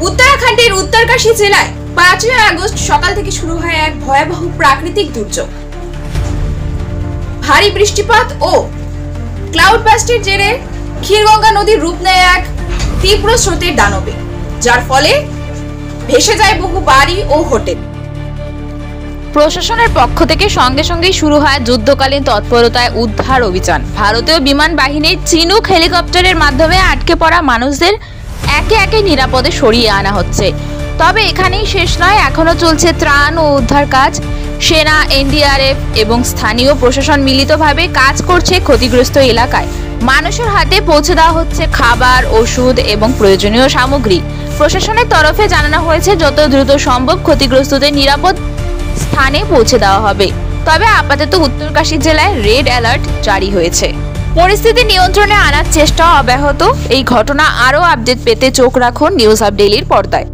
উত্তরাখণ্ডের উত্তরকাশী জেলায় 5ই আগস্ট সকাল থেকে শুরু হয় এক ভয়াবহ প্রাকৃতিক দুর্যোগ। ভারী বৃষ্টিপাত ও ক্লাউড বাস্টের জেরে ক্ষীরগঙ্গা নদীর রূপ নেয় এক তীব্র স্রোতের দানবে, যার ফলে ভেসে যায় বহু বাড়ি ও হোটেল। প্রশাসনের পক্ষ থেকে সঙ্গে সঙ্গেই শুরু হয় যুদ্ধকালীন তৎপরতায় উদ্ধার অভিযান। ভারতীয় বিমান বাহিনীর চিনুক হেলিকপ্টারের মাধ্যমে আটকে পড়া মানুষদের একে একে নিরাপদে সরিয়ে আনা হচ্ছে। তবে এখানেই শেষ নয়, এখনো চলছে ত্রাণ ও উদ্ধার কাজ। সেনা, এনডিআরএফ এবং স্থানীয় প্রশাসন মিলিতভাবে কাজ করছে ক্ষতিগ্রস্ত এলাকায়। মানুষের হাতে পৌঁছে দেওয়া হচ্ছে খাবার, ওষুধ এবং প্রয়োজনীয় সামগ্রী। প্রশাসনের তরফে জানানো হয়েছে যত দ্রুত সম্ভব ক্ষতিগ্রস্তদের নিরাপদ স্থানে পৌঁছে দেওয়া হবে। তবে আপাতত উত্তরকাশী জেলায় রেড অ্যালার্ট জারি হয়েছে। পরিস্থিতি নিয়ন্ত্রণে আনার চেষ্টা অব্যাহত। এই ঘটনা আরও আপডেট পেতে চোখ রাখুন নিউজ আপ ডেইলির পর্দায়।